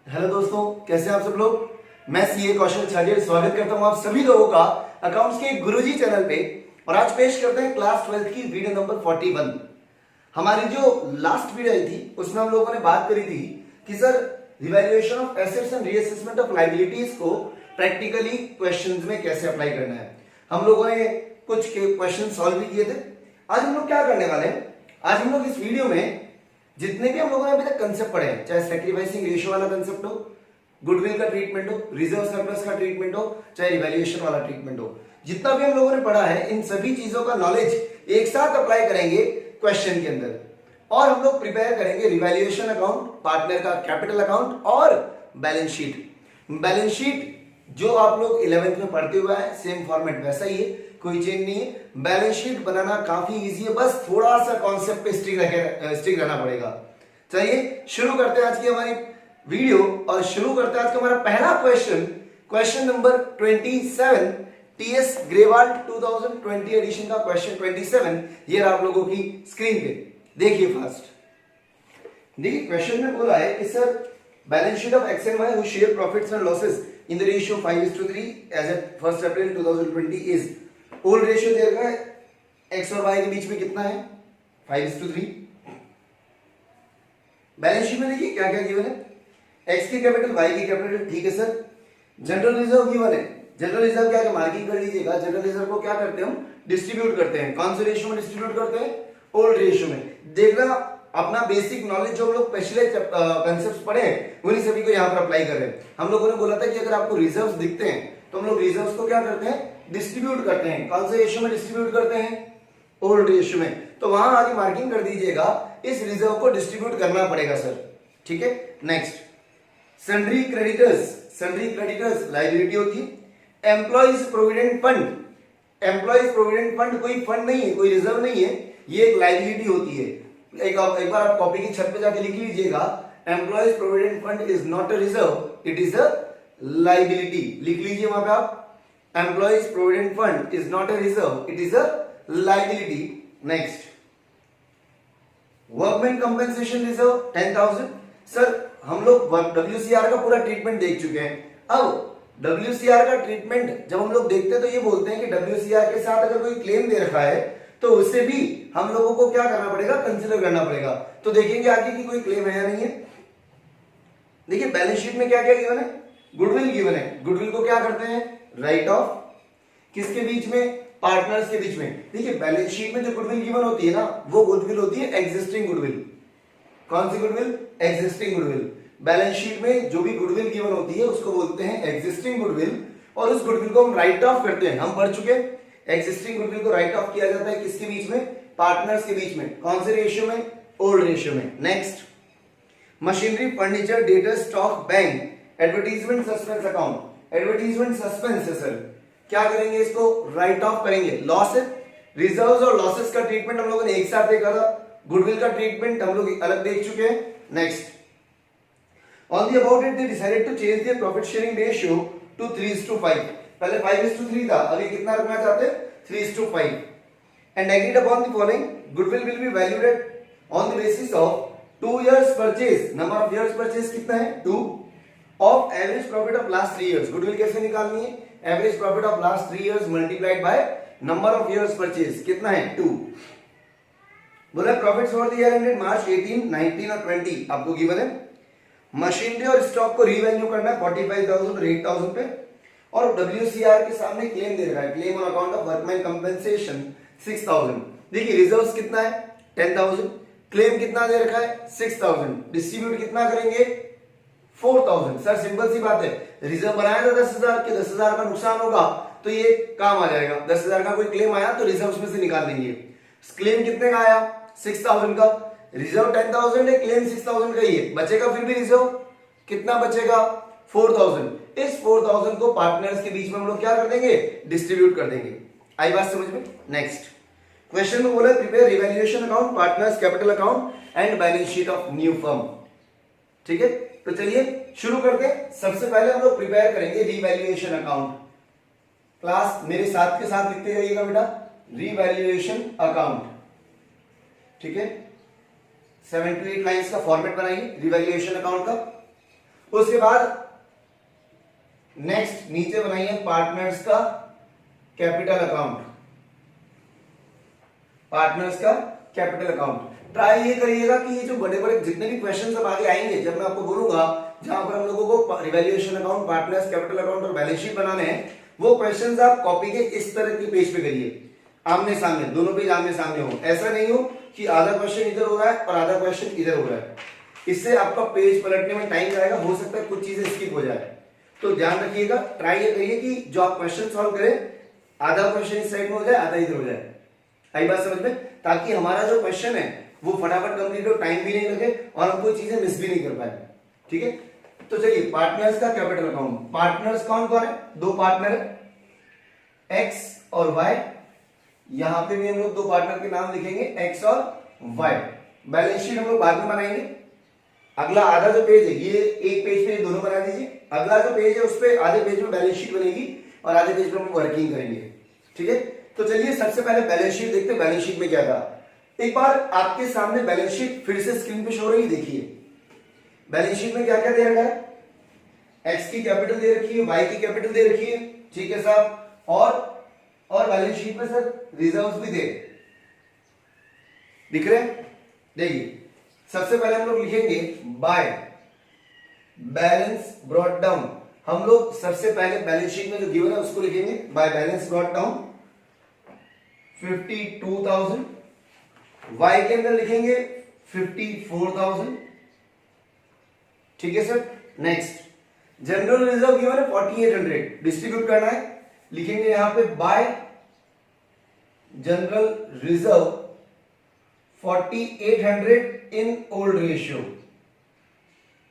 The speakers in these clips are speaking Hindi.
हेलो दोस्तों, कैसे हैं आप सब लोग। मैं सीए कौशल छाजेड़ स्वागत करता हूं आप सभी लोगों का अकाउंट्स के गुरुजी चैनल पे। और आज पेश करते हैं क्लास 12 की वीडियो नंबर 41। हमारी जो लास्ट वीडियो आई थी उसमें हम लोगों ने बात करी थी कि sir revaluation of assets and reassessment of liabilities को प्रैक्टिकली क्वेश्चंस में कैसे अप्लाई करना है। हम लोगों ने कुछ क्वेश्चन सॉल्व भी किए थे। आज हम लोग क्या करने वाले हैं, आज हम लोग इस वीडियो में जितने भी हम लोगों ने अभी तक कंसेप्ट पढ़े हैं, चाहे सैक्रिफाइसिंग रेशियो वाला कंसेप्ट हो, गुडविल का ट्रीटमेंट हो, रिजर्व सरप्लस का ट्रीटमेंट हो, चाहे रिवैल्यूएशन वाला ट्रीटमेंट हो, जितना भी हम लोगों ने पढ़ा है इन सभी चीजों का नॉलेज एक साथ अप्लाई करेंगे क्वेश्चन के अंदर। और हम लोग प्रिपेयर करेंगे रिवैल्यूएशन अकाउंट, पार्टनर का कैपिटल अकाउंट और बैलेंस शीट। बैलेंस शीट जो आप लोग 11th में पढ़ते हुए हैं, सेम फॉर्मेट वैसा ही है, कोई चेंज नहीं है। बैलेंस शीट बनाना काफी इजी है, बस थोड़ा सा कॉन्सेप्ट पे स्टिक रहना पड़ेगा। चलिए शुरू करते हैं आज की हमारी वीडियो और शुरू करते हैं आज का हमारा पहला question, question number 27, TS Grewal 2020 edition का क्वेश्चन 27। ये आप लोगों की स्क्रीन पे देखिए फास्ट। देखिए क्वेश्चन में बोला है कि sir balance sheet of X and Y who share profits and losses in the ratio 5:3 as at 1 April 2020 is. Old ratio दे रखा है, एक्स और वाई के बीच में कितना है 5:3। बैलेंस शीट में देखिए क्या क्या गिवन है, एक्स की कैपिटल वाई की कैपिटल, ठीक है सर। जनरल रिजर्व गिवन है, जनरल रिजर्व क्या मार्किंग कर लीजिएगा। जनरल रिजर्व को क्या करते हैं हम, डिस्ट्रीब्यूट करते हैं। कौन से रेशियो में डिस्ट्रीब्यूट करते हैं, ओल्ड रेशियो में। देखना अपना बेसिक नॉलेज जो हम लोग पिछले कंसेप्ट पढ़े हैं उन्हीं सभी को यहाँ पर अप्लाई कर रहे हैं। हम लोगों ने बोला था कि अगर आपको रिजर्व्स दिखते हैं तो हम लोग रिजर्व्स को क्या करते हैं, डिस्ट्रीब्यूट करते हैं। कौन से रेशियो में डिस्ट्रीब्यूट करते हैं, ओल्ड रेशियो में। तो वहां आगे मार्किंग कर दीजिएगा, इस रिजर्व को डिस्ट्रीब्यूट करना पड़ेगा सर, ठीक है। Next, sundry creditors, sundry creditors liability होती है। Employees provident fund, employees provident fund कोई फंड नहीं है, कोई रिजर्व नहीं है, ये एक लायबिलिटी होती है। एक बार आप कॉपी की छत पे जाके लिख लीजिएगा, employees provident fund is not a reserve, it is a liability. लिख लीजिए वहां पे आप, employees provident fund is not a reserve, it is a liability. Next, workman compensation reserve 10,000। Sir हम लोग WCR का पूरा ट्रीटमेंट देख चुके हैं। अब WCR का ट्रीटमेंट जब हम लोग देखते हैं तो ये बोलते हैं कि WCR के साथ अगर कोई क्लेम दे रखा है तो उससे भी हम लोगों को क्या करना पड़ेगा, कंसिडर करना पड़ेगा। तो देखेंगे आगे कि कोई क्लेम है या नहीं है। देखिए बैलेंस शीट में क्या क्या गिवन है, गुडविल गिवन है। गुडविल को क्या करते हैं, राइट ऑफ। किसके बीच में, पार्टनर्स के बीच में। देखिए बैलेंस शीट में जो गुडविल गिवन होती है ना, वो गुडविल होती है एग्जिस्टिंग गुडविल। कौन सी goodwill, existing goodwill. Balance sheet में जो भी गुडविल गिवन होती है उसको बोलते हैं एग्जिस्टिंग गुडविल। और उस गुडविल को हम राइट ऑफ करते हैं, हम पढ़ चुके हैं। एग्जिस्टिंग गुडविल को राइट ऑफ किया जाता है किसके बीच में, पार्टनर्स के बीच में। कौन से रेशियो में, ओल्ड रेशियो में। Next, machinery furniture data stock bank advertisement suspense account. Advertisement suspense है सर, क्या करेंगे, इसको राइट ऑफ करेंगे। लॉस है, रिजर्व्स और लॉसेस का ट्रीटमेंट हम लोगों ने एक साथ देखा था, गुडविल का ट्रीटमेंट हम लोग अलग देख चुके हैं। Next, on the about it they decided to change the profit sharing ratio to 3:5। पहले 5:3 था, अभी कितना रखना चाहते हैं, 3:5। And agreed upon the following, goodwill will be valued on the basis of 2 years purchase. Number of years purchase कितना है, 2, of average profit of last 3 years। गुडविल कैसे निकालनी है, average profit of last 3 years multiplied by number of years purchase कितना है, 2। बोला profits for the year ended March 18, 19 और 20 आपको गिवन है। मशीनरी और स्टॉक को रीवैल्यू करना है 45,000 और 8,000 पे। और WCR के सामने क्लेम दे रखा है, claim on account of workman compensation 6,000। देखिए रिजर्व्स कितना है 10,000, क्लेम कितना दे रखा है 6,000, डिस्ट्रीब्यूट कितना करेंगे 4,000। सर सिंपल सी बात है, रिजर्व बनाया था 10,000 के, 10,000 का नुकसान होगा तो ये काम आ जाएगा। 10,000 का कोई क्लेम आया तो रिजर्व में से निकाल देंगे। क्लेम कितने का आया 6,000 का, रिजर्व 10,000 है, क्लेम 6,000 का ही है, बचेगा फिर भी रिजर्व कितना बचेगा 4,000। इस 4,000 को पार्टनर्स के बीच में हम लोग क्या कर देंगे, डिस्ट्रीब्यूट कर देंगे। आई बात समझ में। नेक्स्ट क्वेश्चन में बोला prepare revaluation account, partners capital account and balance sheet of new firm. ठीक है, तो चलिए शुरू करते हैं। सबसे पहले हम लोग प्रिपेयर करेंगे रिवैल्यूएशन अकाउंट। क्लास मेरे साथ के साथ लिखते जाइएगा बेटा, रिवैल्यूएशन अकाउंट। ठीक है, 7 to 8 लाइंस का फॉर्मेट बनाइए रिवैल्यूएशन अकाउंट का। उसके बाद नेक्स्ट नीचे बनाइए पार्टनर्स का कैपिटल अकाउंट, पार्टनर्स का कैपिटल अकाउंट। ट्राई ये करिएगा कि ये जो बड़े बड़े जितने भी क्वेश्चन अब आगे आएंगे, जब मैं आपको बोलूंगा जहां पर हम लोगों को revaluation account, partners capital account और बैलेंस शीट बनाने हैं, वो क्वेश्चंस आप कॉपी के इस तरह के पेज पे करिए, आमने सामने, दोनों पेज आमने सामने हो। ऐसा नहीं हो कि आधा क्वेश्चन इधर हो रहा है और आधा क्वेश्चन इधर हो रहा है, इससे आपका पेज पलटने में टाइम जाएगा, हो सकता है कुछ चीजें स्किप हो जाए। तो ध्यान रखिएगा, ट्राई ये करिए कि जो आप क्वेश्चन सॉल्व करें आधा क्वेश्चन इस साइड में हो जाए, आधा इधर हो जाए। आई बात समझ में? ताकि हमारा जो क्वेश्चन है वो फटाफट कंप्लीट हो, टाइम भी नहीं लगे और हम कोई चीजें मिस भी नहीं कर पाए। ठीक है, तो चलिए पार्टनर्स का कैपिटल अकाउंट। पार्टनर्स कौन कौन है? दो पार्टनर है, एक्स और वाई। यहां पे भी हम लोग दो पार्टनर के नाम लिखेंगे, एक्स और वाई। बैलेंस शीट हम लोग बाद में बनाएंगे। अगला आधा जो पेज है, ये एक पेज पे दोनों बना दीजिए। अगला जो पेज है उस पे आधे पेज में बैलेंस शीट बनेगी और आधे पेज पे हम वर्किंग करेंगे। ठीक है, तो चलिए सबसे पहले बैलेंस शीट देखते हैं, बैलेंस शीट में क्या था। एक बार आपके सामने बैलेंस शीट फिर से स्क्रीन पे शो हो रही, देखिए बैलेंस शीट में क्या क्या दे रखा है। एक्स की कैपिटल दे रखी है, वाई की कैपिटल दे रखी है, ठीक है साहब। और बैलेंस शीट में सर रिजर्व्स भी दिख रहे हैं। देखिए सबसे पहले हम लोग लिखेंगे बाय बैलेंस ब्रॉट डाउन। हम लोग सबसे पहले बैलेंस शीट में जो गिवन है उसको लिखेंगे, by balance brought down 52,000। Y के अंदर लिखेंगे 54,000। ठीक है sir. Next general reserve given है 4800, डिस्ट्रीब्यूट करना है, लिखेंगे यहां पे by general reserve 4800 in old ratio.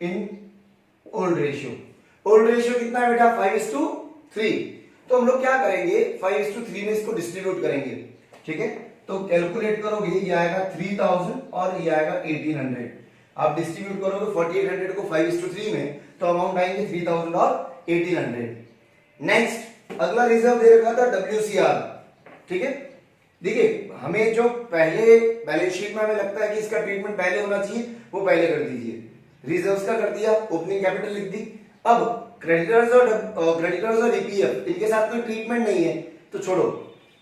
In old ratio, old ratio कितना है बेटा? 5:3। तो हम लोग क्या करेंगे, 5:3 में इसको डिस्ट्रीब्यूट करेंगे। ठीक है, तो कैलकुलेट करोगे, ये आएगा 3000 और ये आएगा 1800। आप डिस्ट्रीब्यूट करोगे 4800 को 5:3 में, तो अमाउंट आएंगे 3000 और 1800। नेक्स्ट अगला रिजर्व दे रखा था WCR। ठीक है, देखिए हमें जो पहले बैलेंस शीट में हमें लगता है कि इसका ट्रीटमेंट पहले होना चाहिए, वो पहले कर दीजिए। रिजर्व्स का कर दिया, ओपनिंग कैपिटल लिख दी। अब क्रेडिटर्स और ईपीएफ इनके साथ कोई ट्रीटमेंट नहीं है तो छोड़ो।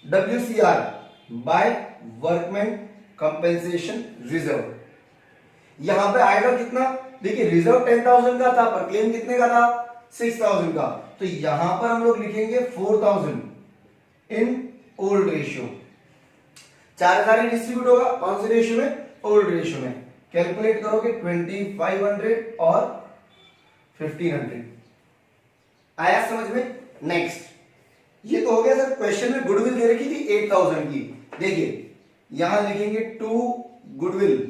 WCR by workman compensation reserve, यहां पे आएगा कितना? देखिए रिजर्व 10,000 का था पर क्लेम कितने का था? 6,000 का। तो यहां पर हम लोग लिखेंगे 4,000 इन ओल्ड रेशियो। 4,000 डिस्ट्रीब्यूट होगा कौन से रेशियो में? ओल्ड रेशियो में। कैलकुलेट करोगे 2500 और 1500। आया समझ में? नेक्स्ट ये तो हो गया सर, क्वेश्चन में गुडविल दे रखी थी 8,000 की। देखिए यहां लिखेंगे टू गुडविल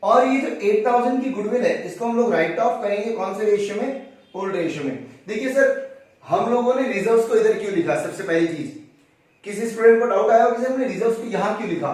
और ये जो 8,000 की गुडविल है इसको हम लोग राइट ऑफ करेंगे कौन से रेशियो में? ओल्ड रेशियो में। देखिए सर हम लोगों ने रिजर्व्स को इधर क्यों लिखा? सबसे पहली चीज, किसी स्टूडेंट को डाउट आया कि हमने रिजर्व्स को यहां क्यों लिखा?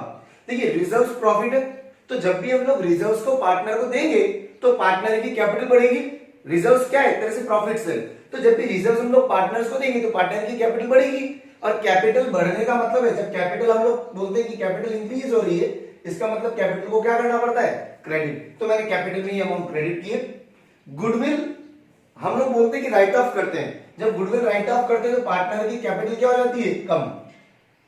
देखिए रिजर्व्स प्रॉफिट है, तो जब भी हम लोग रिजर्व्स को पार्टनर को देंगे तो पार्टनर की कैपिटल बढ़ेगी। रिजर्व्स क्या है? एक तरह से प्रॉफिट्स है, तो जब भी रिजर्व्स हम लोग पार्टनर्स को देंगे तो पार्टनर की कैपिटल बढ़ेगी। और कैपिटल बढ़ने का मतलब है, जब कैपिटल हम लोग बोलते हैं कि कैपिटल इंक्रीज हो रही है, इसका मतलब कैपिटल को क्या करना पड़ता है? क्रेडिट। तो मैंने कैपिटल में ये अमाउंट क्रेडिट किए। गुडविल हम लोग बोलते हैं कि राइट ऑफ करते हैं, जब गुडविल राइट ऑफ करते हैं तो पार्टनर की कैपिटल क्या हो जाती है? कम।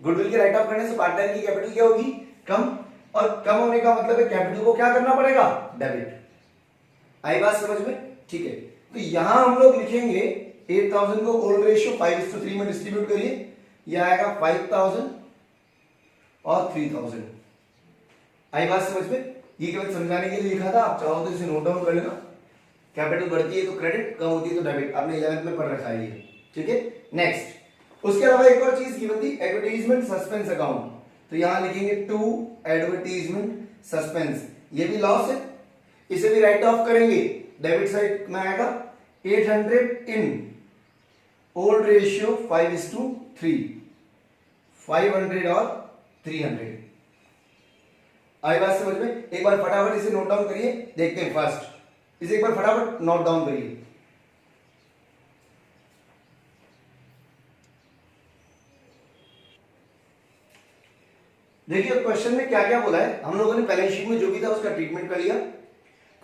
गुडविल के राइट ऑफ करने से पार्टनर की कैपिटल क्या होगी? कम। और कम होने का मतलब है कैपिटल को क्या करना पड़ेगा? डेबिट। आई बात समझ में? ठीक है, तो यहां हम लोग लिखेंगे 8,000 को ओल्ड रेशियो 5:3 में डिस्ट्रीब्यूट करिए, यह आएगा 5,000 और 3,000। आई बात समझ में? ये केवल समझाने के लिए लिखा था, आप चाहो तो इसे नोट डाउन कर लेना। कैपिटल बढ़ती है तो क्रेडिट, कम होती है तो डेबिट, आपने 11th में पढ़ रखा है ये। ठीक है, नेक्स्ट उसके अलावा एक और चीज गिवन थी, एडवर्टीजमेंट सस्पेंस अकाउंट। तो यहां लिखेंगे टू एडवर्टीजमेंट सस्पेंस, ये भी लॉस है, इसे भी राइट ऑफ करेंगे। डेबिट साइड में आएगा 800 इन ओल्ड रेशियो 5:3, 500 और 300। आई बात समझ में? एक बार फटाफट इसे नोट डाउन करिए, देखते हैं फर्स्ट, इसे एक बार फटाफट नोट डाउन करिए। देखिए क्वेश्चन में क्या क्या बोला है, हम लोगों ने बैलेंस शीट में जो भी था उसका ट्रीटमेंट कर लिया।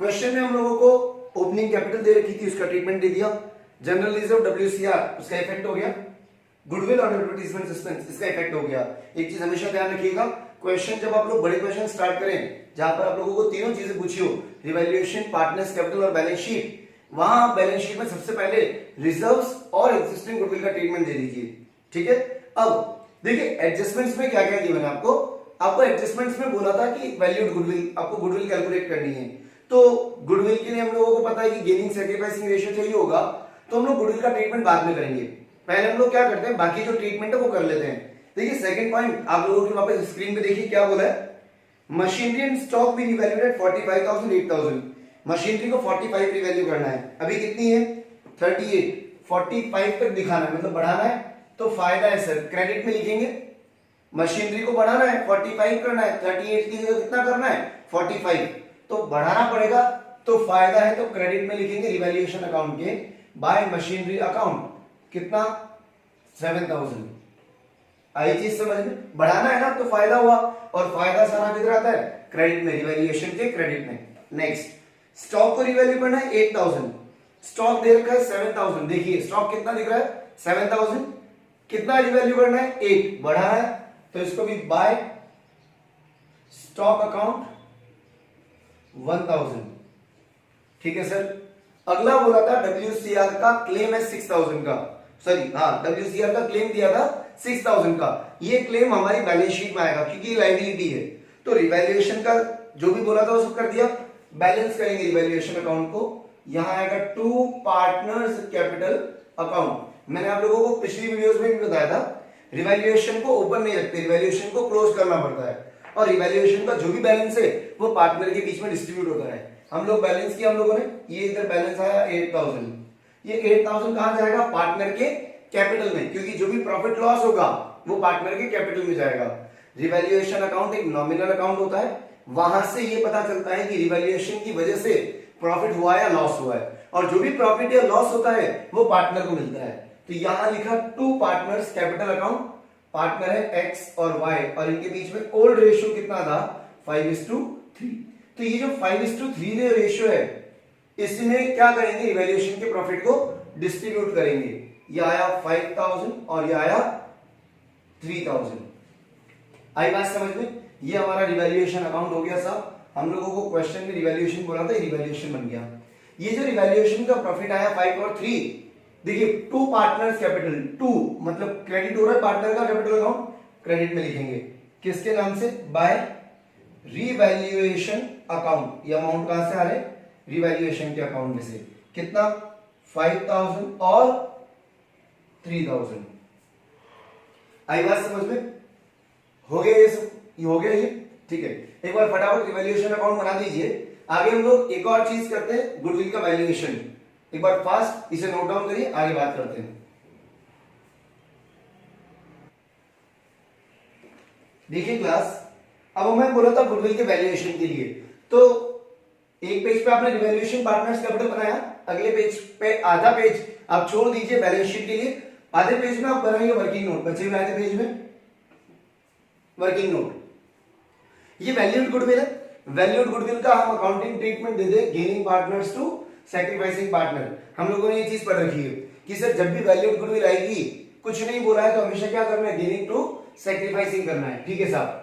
क्वेश्चन में हम लोगों को ओपनिंग कैपिटल दे रखी थी, उसका ट्रीटमेंट दे दिया। जनरल रिजर्व WCR उसका इफेक्ट हो गया। गुडविल और एडवर्टाइजमेंट सस्पेंस इसका इफेक्ट हो गया। एक चीज हमेशा ध्यान रखिएगा, क्वेश्चन जब आप लोग बड़े क्वेश्चन स्टार्ट करें जहां पर आप लोगों को तीनों चीजें पूछी हो, रिवैल्यूएशन, पार्टनर्स कैपिटल और बैलेंस शीट, वहां बैलेंस शीट में सबसे पहले रिजर्व्स और एग्जिस्टिंग गुडविल का ट्रीटमेंट दे दीजिए। ठीक है। अब देखिए एडजस्टमेंट्स में क्या क्या किया मैंने आपको एडजस्टमेंट्स में बोला था कि वैल्यूड गुडविल, आपको गुडविल कैलकुलेट करनी है। तो गुडविल के लिए हम लोगों को पता है कि गेनिंग सैक्रिफाइसिंग रेशियो चाहिए होगा, तो हम लोग गुडविल का ट्रीटमेंट बाद में करेंगे। पहले हम लोग क्या करते हैं, बाकी जो ट्रीटमेंट है वो कर लेते हैं। देखिए सेकंड पॉइंट आप लोगों के वापस स्क्रीन पे देखिए क्या बोला है, मशीनरी एंड स्टॉक भी रिवैल्यूड एट 45,000 8,000। मशीनरी को 45 रिवैल्यू करना है, अभी कितनी है 38, 45 तक दिखाना है, मतलब बढ़ाना है। तो फायदा है सर, क्रेडिट में लिखेंगे। मशीनरी को बढ़ाना है 45 करना है, 38 की जगह कितना करना है 45, तो बढ़ाना पड़ेगा। तो फायदा है तो क्रेडिट में लिखेंगे रिवैल्यूएशन अकाउंट के बाय मशीनरी अकाउंट कितना 7,000। आई चीज समझ में, बढ़ाना है ना तो फायदा हुआ, और फायदा सारा किधर आता है क्रेडिट में, रिवैल्यूएशन के क्रेडिट में। नेक्स्ट स्टॉक को रिवैल्यू करना है 8,000, स्टॉक दे रखा है 7,000। देखिए स्टॉक कितना दिख रहा है 7,000, कितना रिवैल्यू करना है 8, बढ़ा है तो इसको भी बाय स्टॉक अकाउंट 1,000। ठीक है सर। अगला बोला था WCR का क्लेम है 6,000 का, सॉरी हाँ WCR का क्लेम दिया था 6,000 का। ये क्लेम हमारी बैलेंस शीट में आएगा क्योंकि लायबिलिटी है। तो रिवैल्यूएशन का जो भी बोला था वो सब कर दिया, बैलेंस करेंगे रिवैल्यूएशन अकाउंट को। यहां आएगा टू पार्टनर्स कैपिटल अकाउंट। मैंने आप लोगों को पिछली वीडियोस में भी बताया था, रिवैल्यूएशन को ओपन नहीं रखते, रिवैल्यूएशन को क्लोज करना पड़ता है, और रिवैल्यूएशन का जो भी बैलेंस है वो पार्टनर के बीच में डिस्ट्रीब्यूट होता है। हम लोग बैलेंस किया हम लोगों ने, ये इधर बैलेंस आया 8,000, ये 8,000 कहां जाएगा पार्टनर के कैपिटल में, क्योंकि जो भी प्रॉफिट लॉस होगा वो पार्टनर के कैपिटल में जाएगा। रिवैल्यूएशन अकाउंट एक नॉमिनल अकाउंट होता है, वहां से ये पता चलता है कि रिवैल्यूएशन की वजह से प्रॉफिट हुआ या लॉस हुआ है, और जो भी प्रॉफिट या लॉस होता है वो पार्टनर को मिलता है। तो यहां लिखा to partners capital account, partner है एक्स और वाई, और इनके बीच में ओल्ड रेशियो कितना था 5:3। तो ये जो 5:3 रेशियो है इसमें क्या करेंगे, रिवैल्यूएशन के प्रॉफिट को डिस्ट्रीब्यूट करेंगे। ये आया 5,000 और ये आया 3,000। आई बात समझ में, ये हमारा रिवैल्यूएशन अकाउंट हो गया साहब। हम लोगों को क्वेश्चन में रिवैल्यूएशन बोला था, रिवैल्यूएशन बन गया। ये जो रिवैल्यूएशन का प्रॉफिट आया 5 और 3, देखिए टू पार्टनर्स कैपिटल, टू मतलब क्रेडिट हो रहा है पार्टनर का कैपिटल अकाउंट, क्रेडिट में लिखेंगे किसके नाम से, बाय रिवैल्यूएशन अकाउंट। ये अमाउंट कहां से आ रहे, रिवैल्यूएशन के अकाउंट में से। कितना 5,000 और 3,000। आई बात समझ में, हो गया ये सब, ये हो गया ये। ठीक है, एक बार फटाफट रिवैल्यूएशन अकाउंट बना दीजिए। आगे हम लोग एक और चीज करते हैं, गुडविल का वैल्यूएशन। एक बार फास्ट इसे नोट डाउन करिए, आगे बात करते हैं। देखिए क्लास, अब मैं बोला था गुडविल के वैल्यूएशन के लिए, तो एक पेज पे आपने रिवैल्यूएशन पार्टनर्स कैपिटल बनाया, अगले पेज पे आधा पेज आप छोड़ दीजिए बैलेंस शीट के लिए, आधे पेज में आप बनाएंगे वर्किंग नोट, बचे हुए आधे पेज में वर्किंग नोट। ये वैल्यूड गुडविल है, वैल्यूड गुडविल का हम अकाउंटिंग ट्रीटमेंट दे दे, gaining partners to sacrificing partner. हम लोगों ने ये चीज पढ़ रखी है कि सर जब भी वैल्यूड गुडविल आएगी, कुछ नहीं बोला है तो हमेशा क्या करना है, गेनिंग टू सैक्रिफाइसिंग करना है। ठीक है साहब,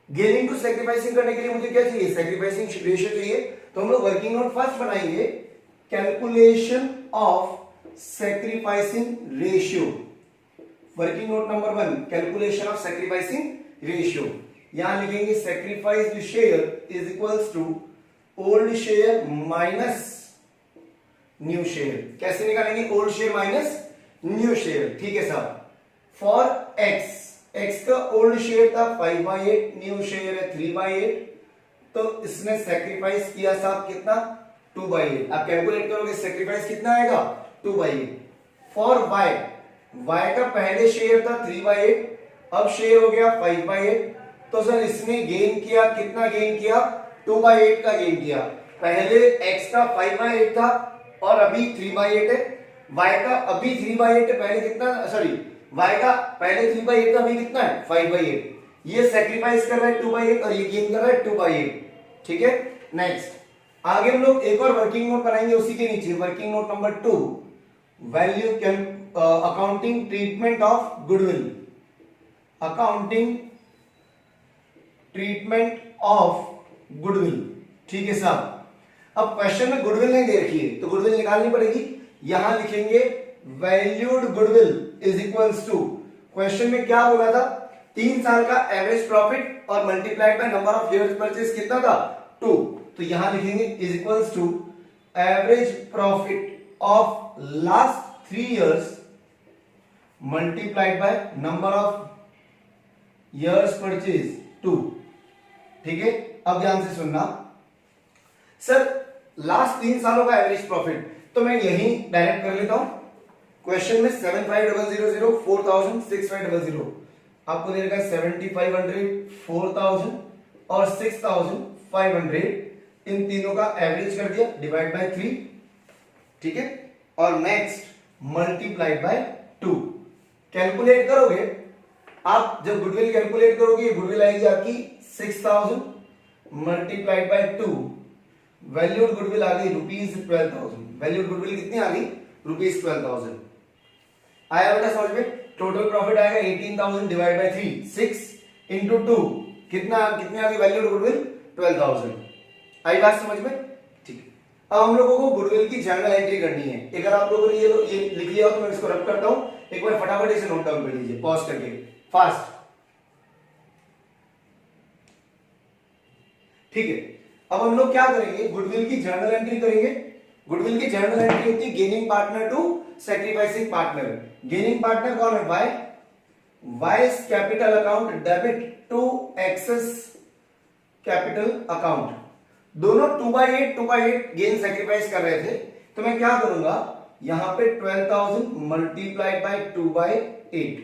गेनिंग टू सैक्रिफाइसिंग करने के लिए मुझे क्या चाहिए, सैक्रिफाइसिंग रेशियो चाहिए। तो हम लोग वर्किंग नोट फर्स्ट बनाएंगे, calculation of sacrificing ratio. Working note number 1, calculation of sacrificing ratio. यहां लिखेंगे sacrificed share is equals to old share minus new share. कैसे निकालेंगे, old share minus new share. ठीक है साहब, फॉर एक्स, एक्स का ओल्ड शेयर था 5/8, न्यू शेयर है 3/8, तो इसने सैक्रिफाइस किया साहब कितना 2/8। आप कैलकुलेट करोगे सैक्रिफाइस कितना आएगा 2/8। फॉर वाई, वाई का पहले शेयर था 3/8, अब शेयर हो गया 5/8, तो सर इसने गेन किया, कितना गेन किया 2/8 का गेन किया। पहले x का 5/8 था और अभी 3/8 है, y का अभी 3/8 है, पहले कितना, सॉरी y का पहले 3/8 था, अभी कितना है 5/8। ये सैक्रिफाइस कर रहा है 2/8 और ये गेन कर रहा है 2/8। ठीक है, नेक्स्ट आगे हम लोग एक और वर्किंग नोट बनाएंगे उसी के नीचे, working note number 2, value accounting treatment of goodwill, accounting treatment of goodwill. ठीक है साहब। अब क्वेश्चन में गुडविल नहीं दे रखी है तो गुडविल निकालनी पड़ेगी। यहां लिखेंगे valued goodwill is equals to, question में क्या बोला था, 3 साल का एवरेज प्रॉफिट और multiplied by number of years purchase कितना था 2, तो यहां लिखेंगे is equals to average profit of last 3 years multiplied by number of years purchase 2। ठीक है, अब ध्यान से सुनना सर, लास्ट 3 सालों का एवरेज प्रॉफिट, तो मैं यही डायरेक्ट कर लेता हूं। क्वेश्चन में 7500 4000 6500 आपको दे रखा है 7500 4000 और 6500, इन तीनों का एवरेज कर दिया, डिवाइड बाय 3। ठीक है, और नेक्स्ट मल्टीप्लाइड बाय 2। कैलकुलेट करोगे आप, जब गुडविल कैलकुलेट करोगे गुडविल आएगी आपकी 6000 मल्टीप्लाइड बाय 2, वैल्यूड गुडविल आ गई ₹12,000। वैल्यूड गुडविल कितनी आ गई ₹12,000। आया बेटा समझ में। टोटल प्रॉफिट आएगा 18,000 डिवाइड बाय 3, 6 इंटू 2, कितनी आ गई वैल्यूड गुडविल 12,000। आई बात समझ में। ठीक है, अब हम लोगों को गुडविल की जर्नल एंट्री करनी है। अगर आप लोगों ने ये लिख लिया हो तो मैं इसको रब करता हूं, एक बार फटाफट इसे नोट डाउन कर लीजिए पॉज करके, फास्ट। ठीक है, अब हम लोग क्या करेंगे, गुडविल की जर्नल एंट्री करेंगे। गुडविल की जर्नल एंट्री होती है gaining partner to sacrificing partner. Gaining partner कौन है, Y, Y's capital account debit to X's capital account. दोनों 2/8 गेन सैक्रिफाइस कर रहे थे, तो मैं क्या करूंगा, यहां पे 12,000 मल्टीप्लाइड बाय 2/8।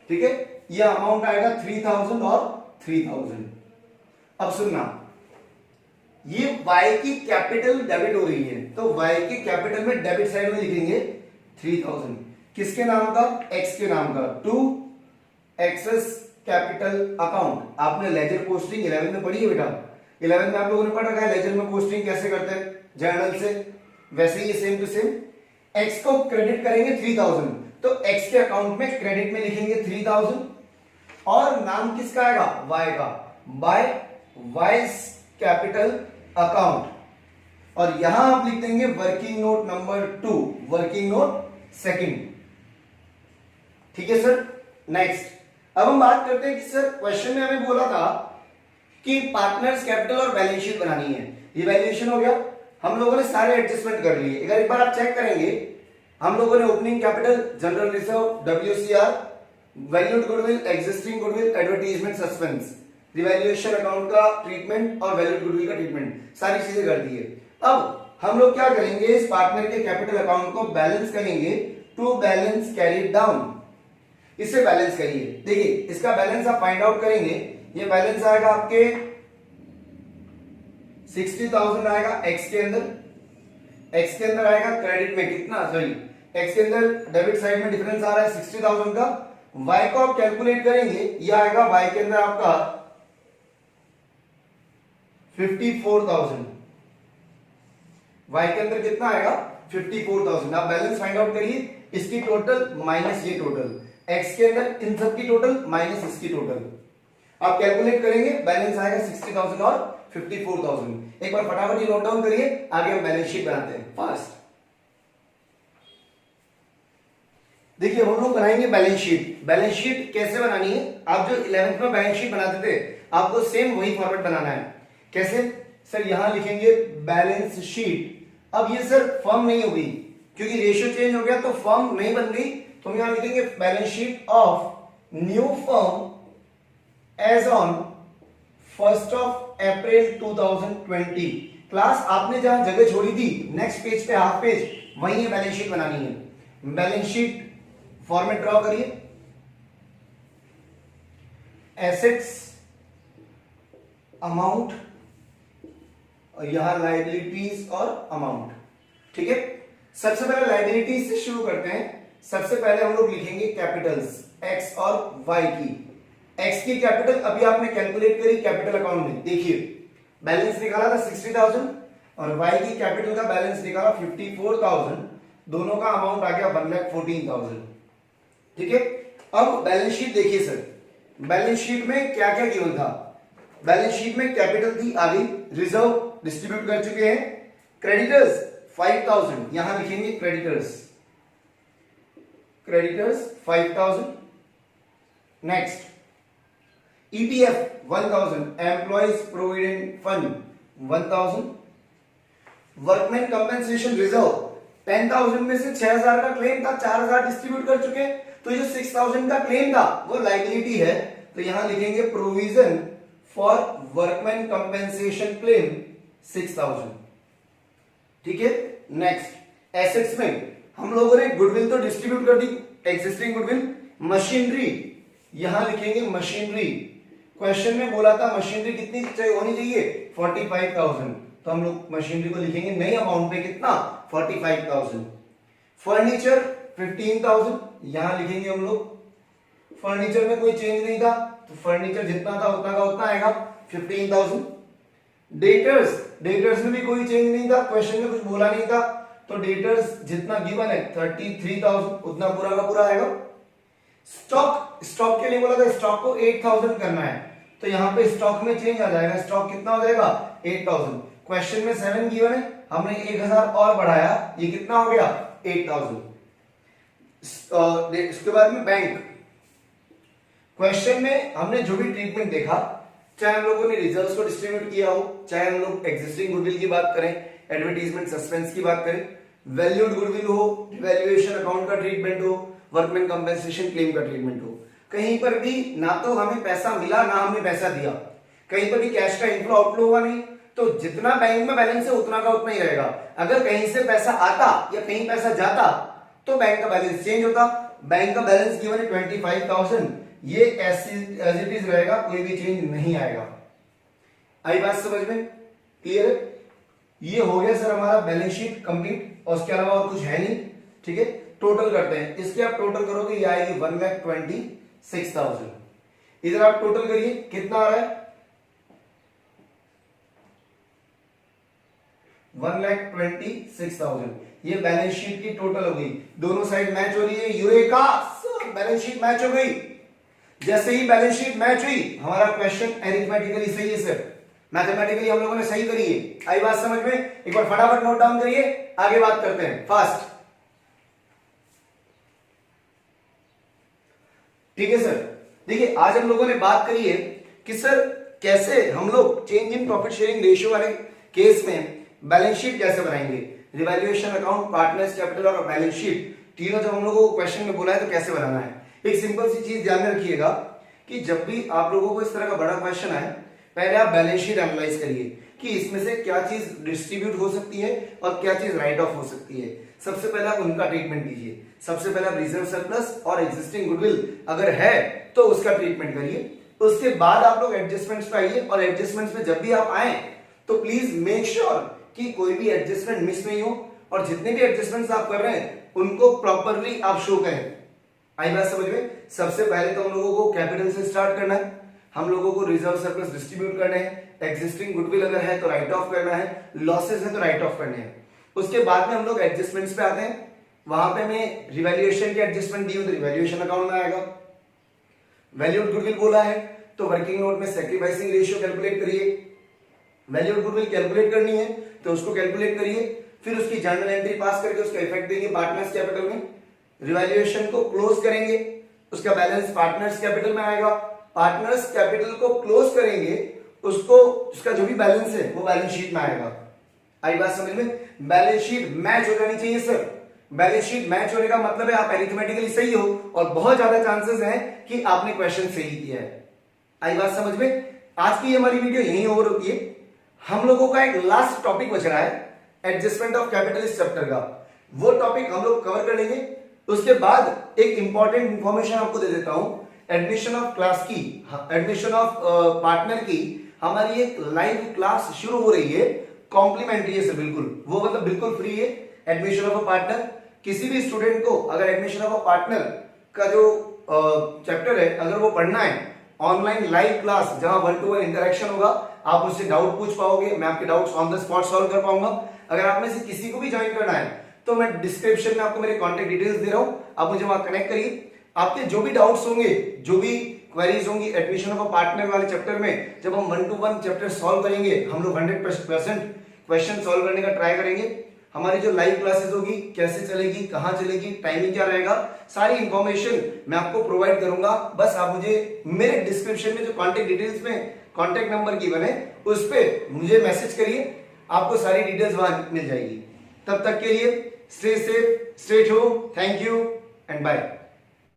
ठीक है, यह अमाउंट आएगा 3,000 और 3,000। अब सुनना, ये y की कैपिटल डेबिट हो रही है, तो y के कैपिटल में डेबिट साइड में लिखेंगे 3,000, किसके नाम का, x के नाम का, टू एक्सेस कैपिटल अकाउंट। आपने लेजर पोस्टिंग 11 में पढ़ी है बेटा, 11 में आप लोगों ने पढ़ रखा है लेजर में पोस्टिंग कैसे करते हैं जर्नल से, वैसे ही सेम टू सेम। x को क्रेडिट करेंगे 3,000, तो x के अकाउंट में क्रेडिट में लिखेंगे 3,000, और नाम किसका आएगा, y का, बाय वाइस कैपिटल अकाउंट, और यहां आप लिख देंगे working note number 2, working note second. ठीक है सर। नेक्स्ट, अब हम बात करते हैं कि सर क्वेश्चन में हमें बोला था कि पार्टनर्स कैपिटल और बैलेंस शीट बनानी है। ये वैल्यूएशन हो गया, हम लोगों ने सारे एडजस्टमेंट कर लिए। अगर एक बार आप चेक करेंगे, हम लोगों ने opening capital, general reserve, WCR, valued goodwill, existing goodwill, advertisement suspense, revaluation account का ट्रीटमेंट और वैल्यूड गुडविल का ट्रीटमेंट, सारी चीजें कर दी है। अब हम लोग क्या करेंगे, इस पार्टनर के कैपिटल अकाउंट को बैलेंस करेंगे, टू बैलेंस कैरीड डाउन। इसे बैलेंस करिए, देखिए इसका बैलेंस आप फाइंड आउट करेंगे, ये बैलेंस आएगा आपके 60,000 आएगा x के अंदर आएगा क्रेडिट में कितना, सॉरी x के अंदर डेबिट साइड में डिफरेंस आ रहा है 60,000 का। y को आप कैलकुलेट करेंगे, ये आएगा y के अंदर आपका 54,000, y के अंदर कितना आएगा 54,000। आप बैलेंस फाइंड आउट करिए, इसकी टोटल माइनस ये टोटल, x के अंदर इन सब की टोटल माइनस इसकी टोटल, आप कैलकुलेट करेंगे, बैलेंस आएगा 60,000 और 54,000। एक बार फटाफट ये नोट डाउन करिए, आगे हम बैलेंस शीट बनाते हैं फास्ट। देखिए हम लोग बनाएंगे बैलेंस शीट। बैलेंस शीट कैसे बनानी है, आप जो 11th में बैलेंस शीट बनाते थे आपको सेम वही फॉर्मेट बनाना है। कैसे सर, यहां लिखेंगे बैलेंस शीट। अब ये सर फर्म नहीं होगी क्योंकि रेशियो चेंज हो गया, तो फर्म नहीं बन गई, तो हम यहां लिखेंगे balance sheet of new firm as on 1st of April 2020। Class आपने जहां जगह छोड़ी थी नेक्स्ट पेज पे, हाफ पेज, वहीं बैलेंस शीट बनानी है। बैलेंस शीट फॉर्मेट ड्रॉ करिए, एसेट्स, अमाउंट, और यहां लायबिलिटीज और अमाउंट। ठीक है, सबसे पहले लायबिलिटीज से शुरू करते हैं। सबसे पहले हम लोग लिखेंगे कैपिटल्स x और y की। x की कैपिटल अभी आपने कैलकुलेट करी कैपिटल अकाउंट में, देखिए बैलेंस निकाला था 60,000 और y की कैपिटल का बैलेंस निकाला 54,000, दोनों का अमाउंट आ गया 1,14,000। ठीक है, अब बैलेंस शीट देखिए सर, बैलेंस शीट में क्या क्या गिवन था। बैलेंस शीट में कैपिटल थी आधी, रिजर्व डिस्ट्रीब्यूट कर चुके हैं, क्रेडिटर्स 5,000, यहां लिखेंगे creditors 5,000। Next EPF 1,000, employees provident fund 1,000, workman compensation reserve 10,000 में से 6,000 का क्लेम था, 4,000 डिस्ट्रीब्यूट कर चुके, तो जो 6,000 का क्लेम था वो लायबिलिटी है, तो यहां लिखेंगे provision for workman compensation claim 6,000। ठीक है, नेक्स्ट एसेट्स में हम लोगों ने गुडविल तो डिस्ट्रीब्यूट कर दी, एग्जिस्टिंग गुडविल। मशीनरी यहां लिखेंगे मशीनरी, क्वेश्चन में बोला था मशीनरी कितनी होनी चाहिए 45,000, तो हम लोग मशीनरी को लिखेंगे नई अमाउंट पे कितना 45,000। फर्नीचर 15,000, यहां लिखेंगे हम लोग, फर्नीचर में कोई चेंज नहीं था तो फर्नीचर जितना था उतना का उतना आएगा 15,000। डेटर्स में भी कोई चेंज नहीं था, क्वेश्चन में कुछ बोला नहीं था, तो डेटर्स जितना गिवन है 33,000 उतना पूरा का पूरा आएगा। स्टॉक के लिए बोला था स्टॉक को 8,000 करना है, तो यहां पे स्टॉक में चेंज आ जाएगा, स्टॉक कितना हो जाएगा 8,000। क्वेश्चन में 7 गिवन है, हमने 1,000 और बढ़ाया, ये कितना हो गया 8,000। इसके बाद में बैंक, क्वेश्चन में हमने जो भी ट्रीटमेंट देखा, चाहे हम लोगों ने रिजर्व्स को डिस्ट्रीब्यूट किया हो, चाहे हम लोग एग्जिस्टिंग गुडविल की बात करें, एडवर्टीजमेंट सस्पेंस की बात करें, वैल्यूड गुडविल हो, वैल्यूएशन अकाउंट का ट्रीटमेंट हो, वर्कमैन कंपेंसेशन क्लेम का ट्रीटमेंट हो, कहीं पर भी ना तो हमें पैसा मिला ना हमने पैसा दिया, कहीं पर भी कैश का इनफ्लो आउटफ्लो हुआ नहीं, तो जितना बैंक में बैलेंस है उतना का उतना ही रहेगा। अगर कहीं से पैसा आता या कहीं पैसा जाता तो बैंक का बैलेंस चेंज होता। बैंक का बैलेंस गिवन है 25,000, ये एज इट इज रहेगा, कोई भी चेंज नहीं आएगा। आई बात समझ में, क्लियर है? ये हो गया सर हमारा बैलेंस शीट कंप्लीट, और उसके अलावा और कुछ है नहीं। ठीक है, टोटल करते हैं, इसके आप टोटल करोगे ये आएगी 1,26,000। इधर आप टोटल करिए कितना आ रहा है 1,26,000। ये बैलेंस शीट की टोटल हो गई, दोनों साइड मैच हो रही है, eureka sir balance sheet match हो गई। जैसे ही बैलेंस शीट मैच हुई हमारा क्वेश्चन अरिथमेटिकली सही है सर, मैथमेटिकली हम लोगों ने सही करी है। आई बात समझ में? एक बार फटाफट नोट डाउन करिए, आगे बात करते हैं फास्ट। ठीक है सर, देखिए आज हम लोगों ने बात करी है कि सर कैसे हम लोग change in profit sharing ratio वाले केस में बैलेंस शीट कैसे बनाएंगे, रिवैल्यूएशन अकाउंट, पार्टनर्स कैपिटल और बैलेंस शीट, तीनों जब हम लोगों को क्वेश्चन में बोला है तो कैसे बनाना है। एक सिंपल सी चीज ध्यान में रखिएगा कि जब भी आप लोगों को इस तरह का बड़ा क्वेश्चन आए, पहले आप बैलेंस शीट एनालाइज करिए कि इसमें से क्या चीज डिस्ट्रीब्यूट हो सकती है और क्या चीज राइट ऑफ हो सकती है। सबसे पहले आप उनका ट्रीटमेंट कीजिए, सबसे पहले आप रिजर्व सरप्लस और एग्जिस्टिंग गुडविल अगर है तो उसका ट्रीटमेंट करिए। उसके बाद आप लोग एडजस्टमेंट्स पे आइए, और एडजस्टमेंट्स में जब भी आप आए तो प्लीज मेक श्योर कि कोई भी एडजस्टमेंट मिस नहीं हो, और जितने भी एडजस्टमेंट्स आप कर रहे हैं उनको प्रॉपरली आप शो करें। आई बात समझ में? सबसे पहले तो हम लोगों को कैपिटल से स्टार्ट करना है, हम लोगों को रिजर्व सरप्लस डिस्ट्रीब्यूट करने हैं, एग्जिस्टिंग गुडविल अगर है तो राइट ऑफ करना है, लॉसेस है तो राइट ऑफ करने हैं। उसके बाद में हम लोग एडजस्टमेंट्स पे आते हैं, वहां पे मैं रिवैल्यूएशन की एडजस्टमेंट दी हूं तो रिवैल्यूएशन अकाउंट में आएगा। वैल्यूड गुडविल बोला है तो वर्किंग नोट में सैक्रिफाइसिंग रेशियो कैलकुलेट करिए, वैल्यूड गुडविल कैलकुलेट करनी है तो उसको कैलकुलेट करिए, फिर उसकी जर्नल एंट्री पास करके उसका इफेक्ट देंगे पार्टनर्स कैपिटल में, रिवैल्यूएशन को क्लोज करेंगे, उसका बैलेंस पार्टनर्स कैपिटल में आएगा, पार्टनर्स कैपिटल को क्लोज करेंगे, उसको उसका जो भी बैलेंस है वो बैलेंस शीट में आएगा। आई बात समझ में? बैलेंस शीट मैच हो जानी चाहिए सर। बैलेंस शीट मैच होने का मतलब है आप अरिथमेटिकली सही हो और बहुत ज्यादा चांसेस हैं कि आपने क्वेश्चन सही किया है। आई बात समझ में? आज की हमारी वीडियो यहीं ओवर होती है। हम लोगों का एक लास्ट टॉपिक बच रहा है एडजस्टमेंट ऑफ कैपिटल इस चैप्टर का, वो टॉपिक हम लोग कवर कर लेंगे। उसके बाद एक इंपॉर्टेंट इंफॉर्मेशन आपको दे देता हूं, एडमिशन ऑफ क्लास की, एडमिशन ऑफ पार्टनर की हमारी एक लाइव क्लास शुरू हो रही है, कॉम्प्लीमेंट्री है सर, बिल्कुल वो मतलब बिल्कुल फ्री है। एडमिशन ऑफ अ पार्टनर, किसी भी स्टूडेंट को अगर एडमिशन ऑफ अ पार्टनर का जो चैप्टर है अगर वो पढ़ना है ऑनलाइन लाइव क्लास जहां 1-to-1 इंटरेक्शन होगा, आप मुझसे डाउट पूछ पाओगे, मैं आपके doubts on the spot solve कर पाऊंगा। अगर आप में से किसी को भी ज्वाइन करना है तो मैं डिस्क्रिप्शन में आपको मेरे कॉन्टेक्ट डिटेल्स दे रहा हूं, आप मुझे वहां कनेक्ट करिए। आपके जो भी डाउट्स होंगे, जो भी क्वेरीज होंगी एडमिशन ऑफ अ पार्टनर वाले चैप्टर में, जब हम 1-to-1 चैप्टर सॉल्व करेंगे, हम लोग 100% क्वेश्चन सॉल्व करने का ट्राई करेंगे। हमारी जो लाइव क्लासेस होगी, कैसे चलेगी, कहां चलेगी, टाइमिंग क्या रहेगा, सारी इंफॉर्मेशन मैं आपको प्रोवाइड करूंगा। बस आप मुझे मेरे डिस्क्रिप्शन में जो कॉन्टेक्ट डिटेल्स में कॉन्टेक्ट नंबर गिवन है उस पे मुझे मैसेज करिए, आपको सारी डिटेल्स वहां मिल जाएगी। तब तक के लिए stay safe, stay home, thank you and bye.